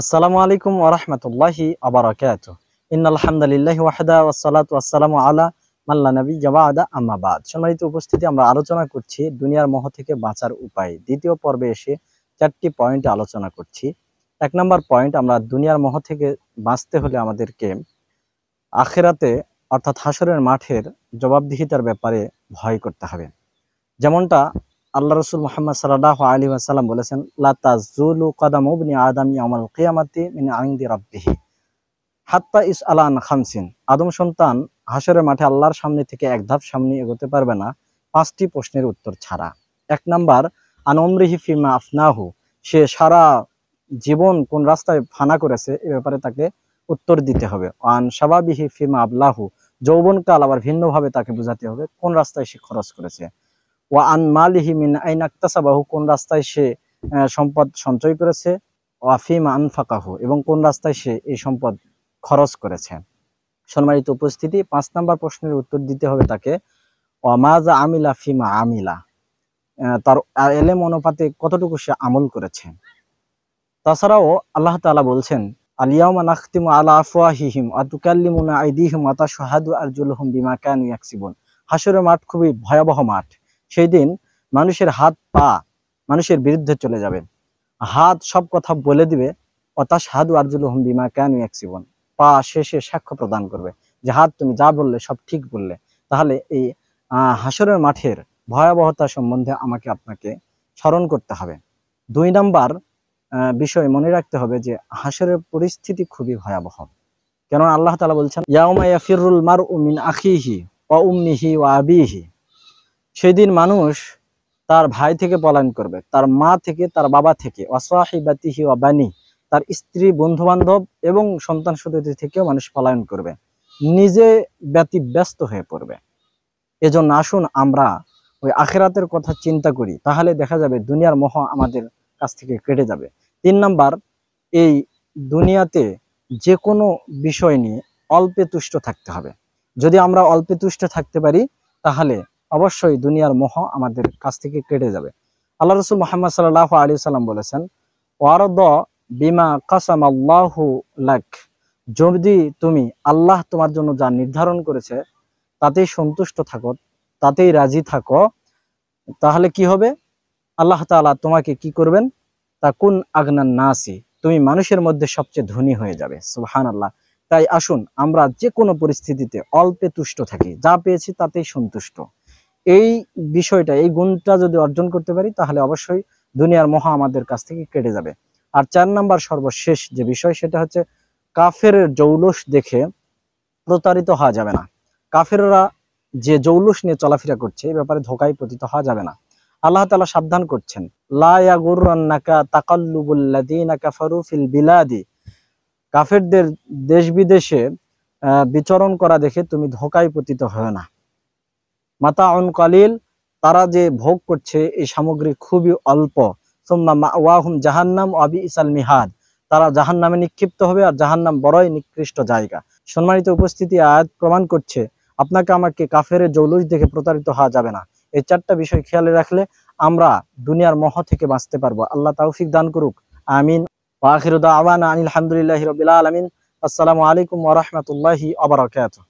আসসালামু আলাইকুম ওয়া রাহমাতুল্লাহি ওয়া বারাকাতুহু। ইন্নাল হামদালিল্লাহি ওয়াহদা ওয়াসসালাতু ওয়াসসালামু আলা মান লা নাবিয়্যা বা'দা আম্মা বা'দ। সম্মানিত উপস্থিতি, আমরা আলোচনা করছি দুনিয়ার মোহ থেকে বাঁচার উপায়। দ্বিতীয় পর্বে এসে 4টি পয়েন্ট আলোচনা করছি। 1 নাম্বার পয়েন্ট, আমরা দুনিয়ার মোহ থেকে বাঁচতে হলে আমাদেরকে আখিরাতে অর্থাৎ হাসরের মাঠের জবাবদিহিতার ব্যাপারে ভয় করতে হবে। যেমনটা আল্লাহ রসুল মুহাম্মদ সাল্লাল্লাহু আলাইহি ওয়াসাল্লাম বলেছেন, লা তাযুলু কদামু ইবনি আদম ইয়াউমাল কিয়ামাতি মিন ইনদি রাব্বিহি হাত্তা ইসআলা আন খামসিন। আদম সন্তান হাসরের মাঠে আল্লাহর সামনে থেকে এক ধাপ সামনে এগোতে পারবে না 5টি প্রশ্নের উত্তর ছাড়া। 1 নাম্বার, আন উমরিহি ফিমা আফনাহু, সে সারা জীবন কোন রাস্তায় ফানা করেছে এ ব্যাপারে তাকে উত্তর দিতে হবে। আন শাবাবিহি ফিমা আবলাহু, যৌবনকাল আবার ভিন্নভাবে তাকে বোঝাতে হবে কোন রাস্তায় সে খরচ করেছে। ওয়া আন মালিহি মিন আইনা ইকতাসাবাহু, কোন রাস্তায় সে সম্পদ সঞ্চয় করেছে। ওয়া ফিমা আনফাকাহু, এবং কোন রাস্তায় সে এই সম্পদ খরচ করেছে। সম্মানিত উপস্থিতি, 5 নাম্বার প্রশ্নের উত্তর দিতে হবে তাকে ওয়া মাজা আমিলা ফিমা আমিলা, তার এলেম অনুপাতে কতটুকু সে আমল করেছে। তাছাড়াও আল্লাহ তাআলা বলছেন, আল ইয়াউমা নাখতিমু আলা আফওয়াহিহিম ওয়া তুকাল্লিমুনা আইদিহিম ওয়া তাশহাদু আরজুলুহুম বিমা কানু ইয়াকসিবুন। হাসরের মাঠ খুবই ভয়াবহ মাঠ। সেই দিন মানুষের হাত পা মানুষের বিরুদ্ধে চলে যাবে। হাত সব কথা বলে দিবে, ওয়া তাশহাদু আরজুলুহুম বিমা কানু ইয়াকসিবুন, পা শেষে সাক্ষ্য প্রদান করবে যে হাত তুমি যা বললে সব ঠিক বললে। তাহলে এই হাসরের মাঠের ভয়াবহতা সম্বন্ধে আমাকে আপনাকে স্মরণ করতে হবে। 2 নাম্বার বিষয় মনে রাখতে হবে যে হাসরের পরিস্থিতি খুবই ভয়াবহ। কেননা আল্লাহ তাআলা বলছেন, ইয়াউমা ইয়াফিরুল মারউ মিন আখিহি ওয়া উম্মিহি ওয়া আবিহি, সেদিন মানুষ তার ভাই থেকে পলায়ন করবে, তার মা থেকে, তার বাবা থেকে, ওয়া সাহিবাতিহি ওয়া বানি, তার স্ত্রী, বন্ধু বান্ধব এবং সন্তান সন্ততি থেকেও মানুষ পলায়ন করবে, নিজে ব্যতিব্যস্ত হয়ে পড়বে। এজন্য আসুন আমরা ওই আখিরাতের কথা চিন্তা করি, তাহলে দেখা যাবে দুনিয়ার মোহ আমাদের কাছ থেকে কেটে যাবে। 3 নাম্বার, এই দুনিয়াতে যে কোনো বিষয় নিয়ে অল্পে তুষ্ট থাকতে হবে। যদি আমরা অল্পে তুষ্ট থাকতে পারি তাহলে অবশ্যই দুনিয়ার মোহ আমাদের কাছ থেকে কেটে যাবে। আল্লাহ রসুল মুহাম্মদ সাল্লাল্লাহু আলাইহি ওয়াসাল্লাম বলেছেন, ওয়ারদ বিমা কাসামাল্লাহু লাক, যদি তুমি আল্লাহ তোমার জন্য যা নির্ধারণ করেছে তাতেই সন্তুষ্ট থাকো, তাতেই রাজি থাকো, তাহলে কি হবে? আল্লাহ তাআলা তোমাকে কি করবেন? তাকুন আগনান নাসি, তুমি মানুষের মধ্যে সবচেয়ে ধনী হয়ে যাবে। সুবহানাল্লাহ। তাই আসুন আমরা যে কোনো পরিস্থিতিতে অল্পে তুষ্ট থাকি, যা পেয়েছি তাতেই সন্তুষ্ট। এই বিষয়টা, এই গুণটা যদি অর্জন করতে পারি তাহলে অবশ্যই দুনিয়ার মোহ আমাদের কাছ থেকে কেটে যাবে। আর 4 নাম্বার সর্বশেষ যে বিষয়, সেটা হচ্ছে কাফেরের জৌলুস দেখে প্রতারিত হওয়া যাবে না। কাফেররা যে জৌলুস নিয়ে চলাফেরা করছে এই ব্যাপারে ধোঁকায় পতিত হওয়া যাবে না। আল্লাহ তাআলা সাবধান করছেন, লা ইয়াগুররান্নাকা তাকাল্লুবুল লাযিনা কাফারু ফিল বিলাদি, কাফেরদের দেশ বিদেশে বিচরণ করা দেখে তুমি ধোঁকায় পতিত হয় না। মাতাউন কালিল, তারা যে ভোগ করছে এই সামগ্রী খুবই অল্প। সুম্মা মাওয়াহুম জাহান্নাম ওয়া বিইসাল মিহাদ, তারা জাহান্নামে নিক্ষিপ্ত হবে, আর জাহান্নাম বড়ই নিকৃষ্ট জায়গা। সম্মানিত উপস্থিতি, আয়াত প্রমাণ করছে আপনাকে আমাকে কাফেরের জৌলুস দেখে প্রতারিত হওয়া যাবে না। এই 4টা বিষয় খেয়ালে রাখলে আমরা দুনিয়ার মোহ থেকে বাঁচতে পারবো। আল্লাহ তৌফিক দান করুক, আমিন। ওয়া আখিরু দাওয়ানা আনিল হামদুলিল্লাহি রাব্বিল আলামিন। আসসালামু আলাইকুম ওয়া রাহমাতুল্লাহি ওয়া বারাকাতুহু।